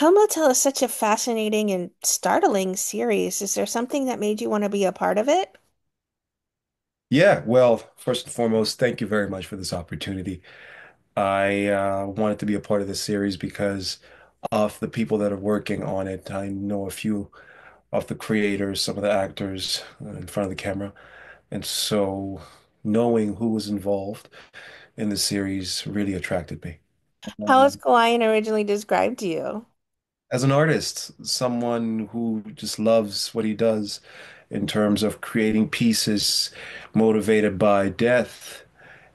Motel is such a fascinating and startling series. Is there something that made you want to be a part of it? Yeah, well, first and foremost, thank you very much for this opportunity. I wanted to be a part of this series because of the people that are working on it. I know a few of the creators, some of the actors in front of the camera, and so knowing who was involved in the series really attracted me. How was Um, Hawaiian originally described to you? as an artist, someone who just loves what he does in terms of creating pieces motivated by death.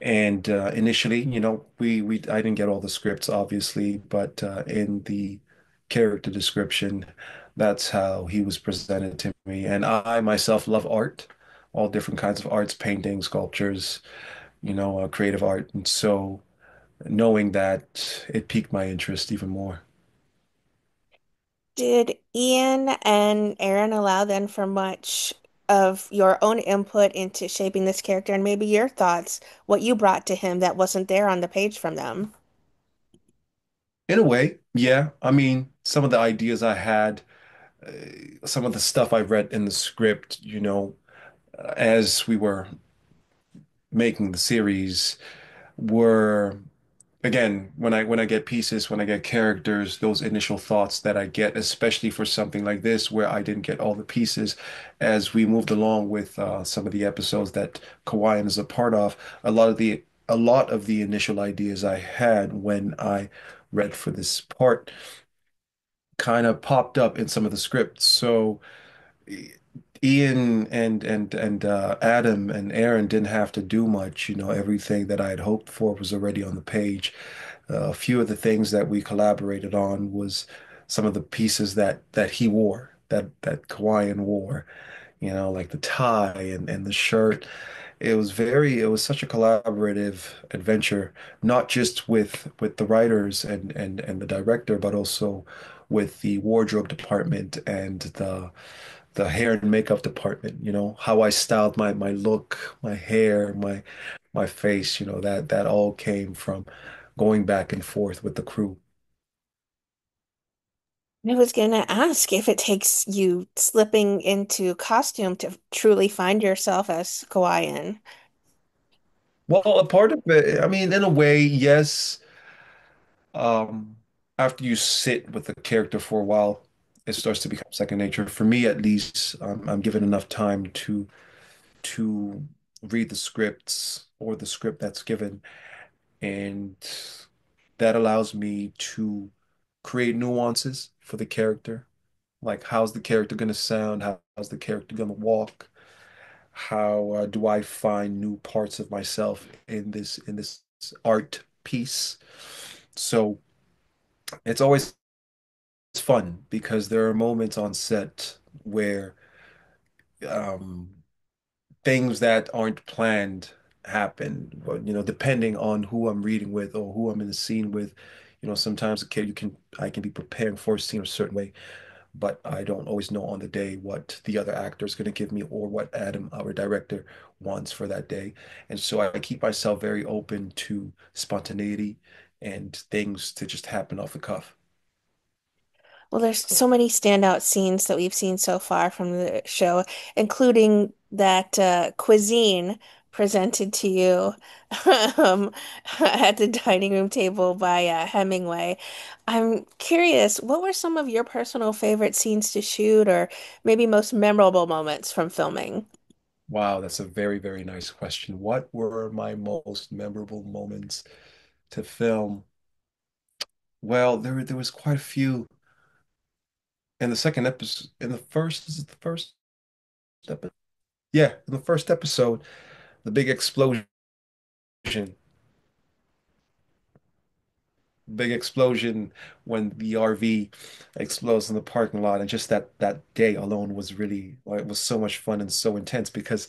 And initially, we I didn't get all the scripts, obviously, but in the character description, that's how he was presented to me. And I myself love art, all different kinds of arts, painting, sculptures, creative art. And so knowing that, it piqued my interest even more. Did Ian and Aaron allow then for much of your own input into shaping this character and maybe your thoughts, what you brought to him that wasn't there on the page from them? In a way, yeah. I mean, some of the ideas I had, some of the stuff I read in the script, as we were making the series were again when I get pieces, when I get characters, those initial thoughts that I get, especially for something like this where I didn't get all the pieces as we moved along with some of the episodes that Kawaiian is a part of, a lot of the initial ideas I had when I read for this part kind of popped up in some of the scripts. So Ian and Adam and Aaron didn't have to do much. Everything that I had hoped for was already on the page. A few of the things that we collaborated on was some of the pieces that he wore, that Hawaiian wore, like the tie and the shirt. It was such a collaborative adventure, not just with the writers and the director, but also with the wardrobe department and the hair and makeup department, how I styled my look, my hair, my face, that all came from going back and forth with the crew. I was gonna ask if it takes you slipping into costume to truly find yourself as Hawaiian. Well, a part of it, I mean, in a way, yes. Um, After you sit with the character for a while, it starts to become second nature. For me, at least, I'm given enough time to read the scripts or the script that's given, and that allows me to create nuances for the character. Like, how's the character going to sound? How's the character going to walk? How do I find new parts of myself in this art piece? So it's always fun because there are moments on set where um, things that aren't planned happen. But, depending on who I'm reading with or who I'm in the scene with, sometimes I can be preparing for a scene a certain way, but I don't always know on the day what the other actor is going to give me or what Adam, our director, wants for that day. And so I keep myself very open to spontaneity and things to just happen off the cuff. Well, there's so many standout scenes that we've seen so far from the show, including that cuisine presented to you um, at the dining room table by Hemingway. I'm curious, what were some of your personal favorite scenes to shoot, or maybe most memorable moments from filming? Wow, that's a very, very nice question. What were my most memorable moments to film? Well, there was quite a few in the second episode. In the first, is it the first episode? Yeah, in the first episode, the big explosion, big explosion when the RV explodes in the parking lot, and just that day alone was really, well, it was so much fun and so intense because,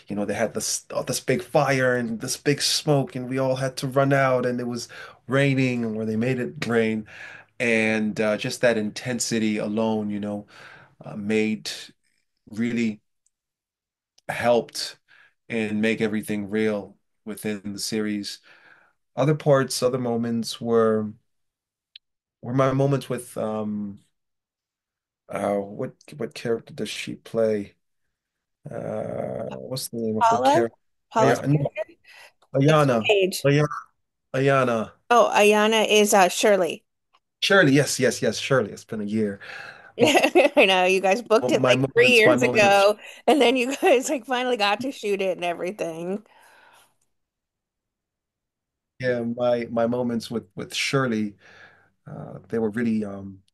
they had this big fire and this big smoke, and we all had to run out, and it was raining, or they made it rain, and just that intensity alone, made really helped and make everything real within the series. Other parts, other moments were were my moments with what character does she play? What's the name of her Paula? character? Paula's No, character? It's Ayana. Paige. Ayana. Ayana. Oh, Ayana is Shirley. Shirley. Yes, yes, yes. Shirley. It's been a year. M- I know you guys booked it My like three moments. My years moments with ago, and then you guys like finally got to shoot it and everything. yeah. My moments with Shirley. They were really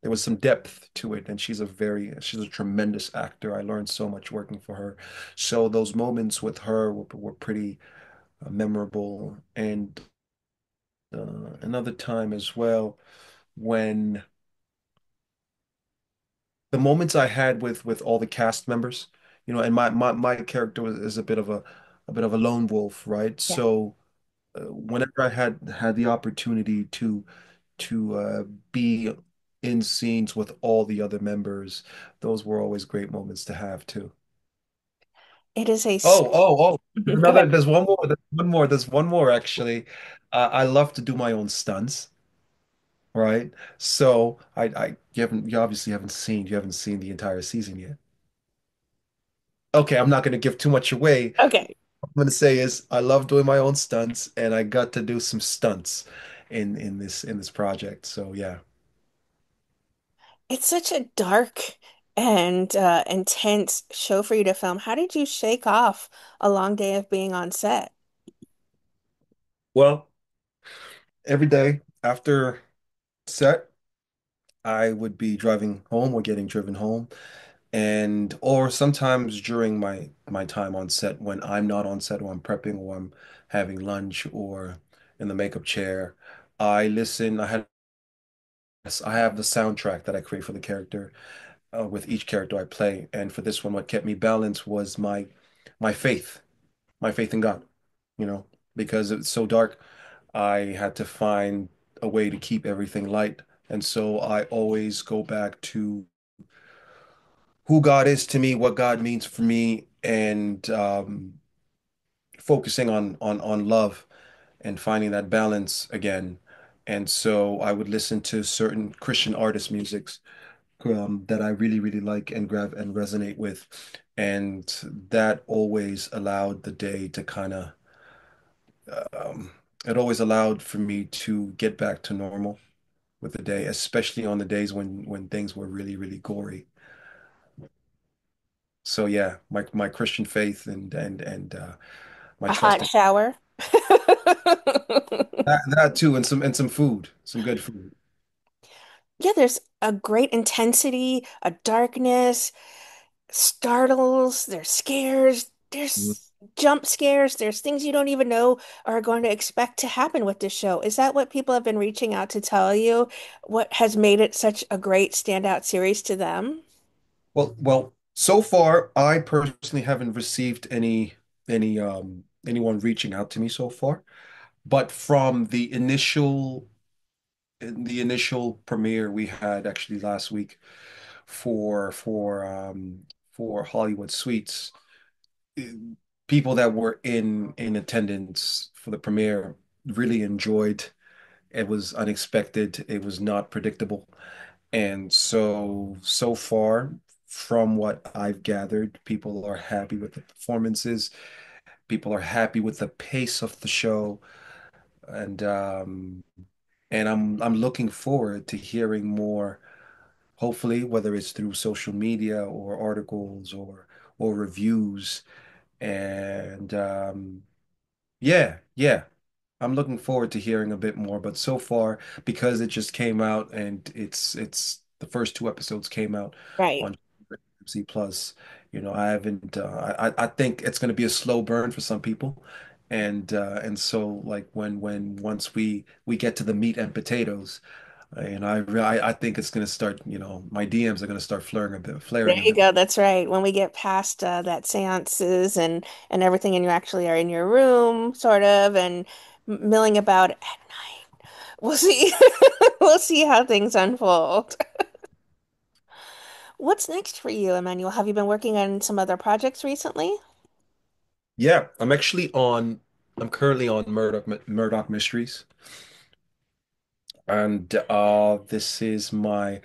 there was some depth to it, and she's a tremendous actor. I learned so much working for her. So those moments with her were pretty memorable. And another time as well when the moments I had with all the cast members, and my character is a bit of a lone wolf, right? Yeah. So whenever I had the opportunity to be in scenes with all the other members, those were always great moments to have too. It is a Oh. go ahead. There's one more actually. I love to do my own stunts, right? So you haven't seen the entire season yet. Okay, I'm not going to give too much away. Okay. What I'm going to say is I love doing my own stunts, and I got to do some stunts in this project. So yeah. It's such a dark and intense show for you to film. How did you shake off a long day of being on set? Well, every day after set, I would be driving home or getting driven home, and or sometimes during my time on set when I'm not on set or I'm prepping or I'm having lunch or in the makeup chair, I listen. I have the soundtrack that I create for the character with each character I play, and for this one, what kept me balanced was my faith, my faith in God, you know, because it's so dark. I had to find a way to keep everything light. And so I always go back to who God is to me, what God means for me, and focusing on love and finding that balance again. And so I would listen to certain Christian artist musics that I really, really like and grab and resonate with. And that always allowed the day to kind of, um, it always allowed for me to get back to normal with the day, especially on the days when things were really, really gory. So yeah, my Christian faith and my A trust hot in shower? that too, and some food, some good food. Yeah, there's a great intensity, a darkness, startles, there's scares, Mhm. there's jump scares, there's things you don't even know are going to expect to happen with this show. Is that what people have been reaching out to tell you? What has made it such a great standout series to them? Well, so far, I personally haven't received anyone reaching out to me so far. But from the initial premiere we had actually last week for Hollywood Suites, eh, people that were in attendance for the premiere really enjoyed. It was unexpected. It was not predictable. And so far, from what I've gathered, people are happy with the performances. People are happy with the pace of the show. And I'm looking forward to hearing more, hopefully, whether it's through social media or articles or reviews. And yeah. I'm looking forward to hearing a bit more, but so far, because it just came out and it's the first two episodes came out Right. on C Plus, I haven't I think it's gonna be a slow burn for some people. And so like when once we get to the meat and potatoes, I think it's gonna start, my DMs are gonna start There flaring a you bit. go. That's right. When we get past that seances and everything, and you actually are in your room, sort of, and milling about at night, we'll see. We'll see how things unfold. What's next for you, Emmanuel? Have you been working on some other projects recently? Yeah, I'm currently on Murdoch Mysteries. And this is my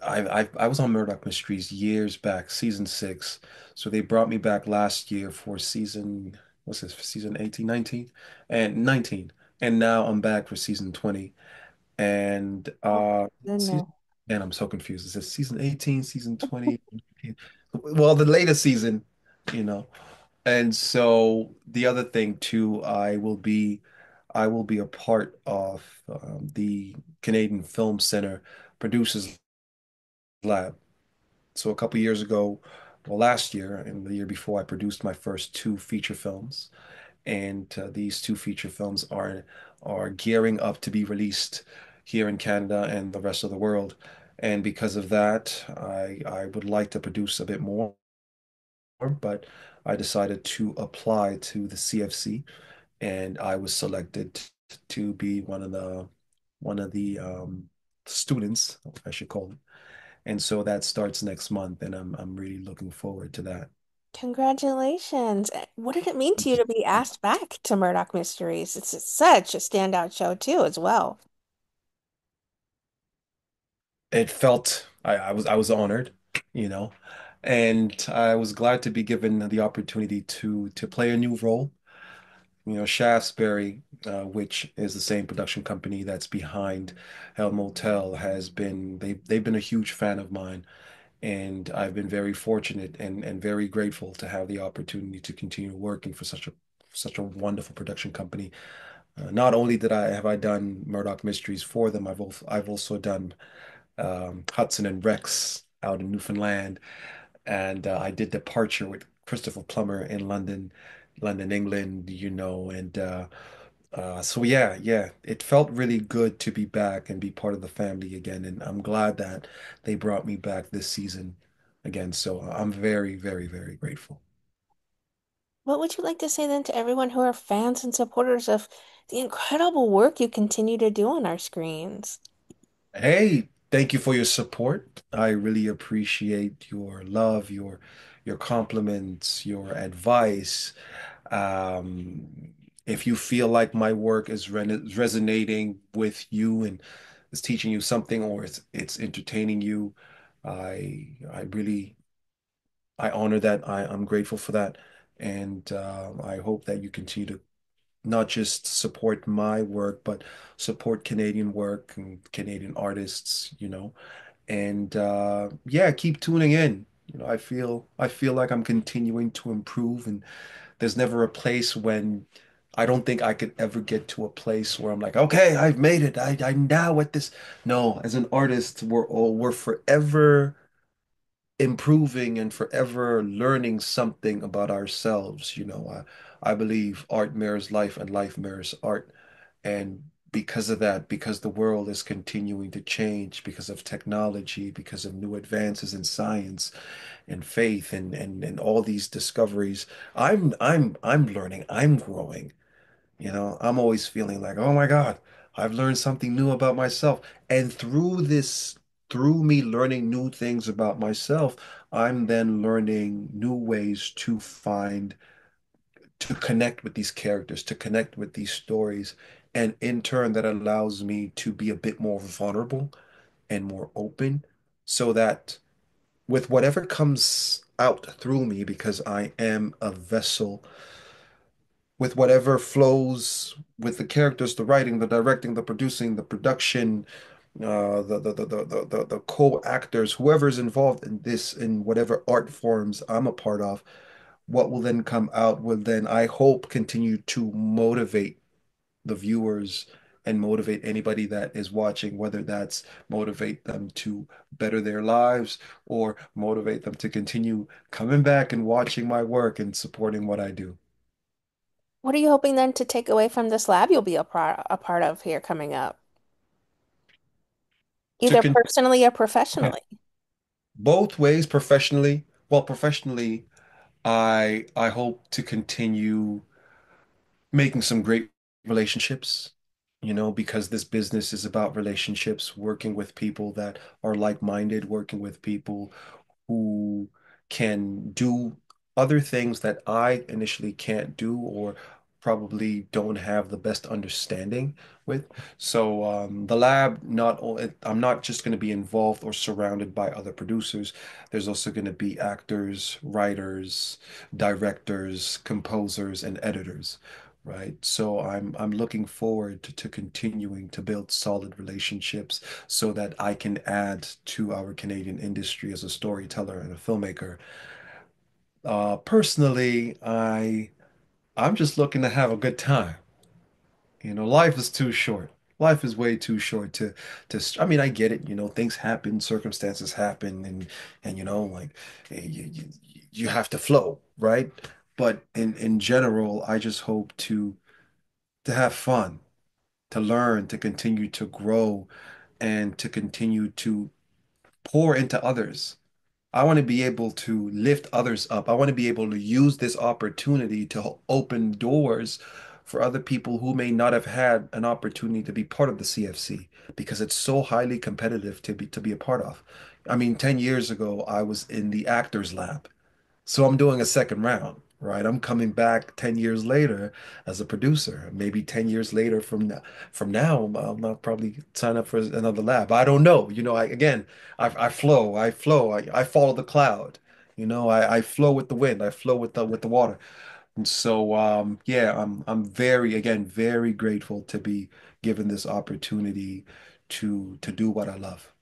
I was on Murdoch Mysteries years back, season 6. So they brought me back last year for season what's this, for season 18, 19, and 19. And now I'm back for season 20. And Oh, season goodness. and I'm so confused. Is it season 18, season 20? Well, the latest season, you know. And so the other thing too, I will be a part of the Canadian Film Center Producers Lab. So a couple years ago, well, last year and the year before, I produced my first two feature films, and these two feature films are gearing up to be released here in Canada and the rest of the world. And because of that, I would like to produce a bit more, but I decided to apply to the CFC, and I was selected to be one of the students, I should call it. And so that starts next month, and I'm really looking forward to that. Congratulations. What did it mean to you to be asked back to Murdoch Mysteries? It's such a standout show too, as well. It felt I was honored, you know, and I was glad to be given the opportunity to play a new role. Shaftesbury, which is the same production company that's behind Hell Motel, they've been a huge fan of mine, and I've been very fortunate and very grateful to have the opportunity to continue working for such a wonderful production company. Not only did I have I done Murdoch Mysteries for them, I've also done Hudson and Rex out in Newfoundland, and I did Departure with Christopher Plummer in London, England, and so yeah, yeah, it felt really good to be back and be part of the family again, and I'm glad that they brought me back this season again. So I'm very, very, very grateful. What would you like to say then to everyone who are fans and supporters of the incredible work you continue to do on our screens? Hey, thank you for your support. I really appreciate your love, your compliments, your advice. If you feel like my work is resonating with you and is teaching you something, or it's entertaining you, I really I honor that. I'm grateful for that, and I hope that you continue to not just support my work, but support Canadian work and Canadian artists, and yeah, keep tuning in. I feel like I'm continuing to improve, and there's never a place when I don't think I could ever get to a place where I'm like, okay, I've made it. I'm now at this. No, as an artist, we're forever improving and forever learning something about ourselves. I believe art mirrors life and life mirrors art. And because of that, because the world is continuing to change, because of technology, because of new advances in science and faith and all these discoveries, I'm learning, I'm growing. I'm always feeling like, oh my God, I've learned something new about myself. And through me learning new things about myself, I'm then learning new ways to connect with these characters, to connect with these stories. And in turn, that allows me to be a bit more vulnerable and more open so that with whatever comes out through me, because I am a vessel with whatever flows with the characters, the writing, the directing, the producing, the production, the co-actors, whoever's involved in this, in whatever art forms I'm a part of, what will then come out will then, I hope, continue to motivate the viewers and motivate anybody that is watching, whether that's motivate them to better their lives or motivate them to continue coming back and watching my work and supporting what I do. What are you hoping then to take away from this lab you'll be a part of here coming up, To either personally or Okay. professionally? Both ways professionally. Well, professionally, I hope to continue making some great relationships, because this business is about relationships, working with people that are like-minded, working with people who can do other things that I initially can't do, or probably don't have the best understanding with. So the lab, I'm not just going to be involved or surrounded by other producers. There's also going to be actors, writers, directors, composers, and editors. Right. So I'm looking forward to continuing to build solid relationships so that I can add to our Canadian industry as a storyteller and a filmmaker. Personally, I'm just looking to have a good time. Life is too short. Life is way too short I mean, I get it, things happen, circumstances happen, and like you have to flow, right? But in general, I just hope to have fun, to learn, to continue to grow, and to continue to pour into others. I want to be able to lift others up. I want to be able to use this opportunity to open doors for other people who may not have had an opportunity to be part of the CFC because it's so highly competitive to be a part of. I mean, 10 years ago, I was in the actors lab. So I'm doing a second round, right? I'm coming back 10 years later as a producer. Maybe 10 years later from now, I'll probably sign up for another lab. I don't know. I flow. I follow the cloud. I flow with the wind. I flow with the water. And so yeah, I'm very, again, very grateful to be given this opportunity to do what I love.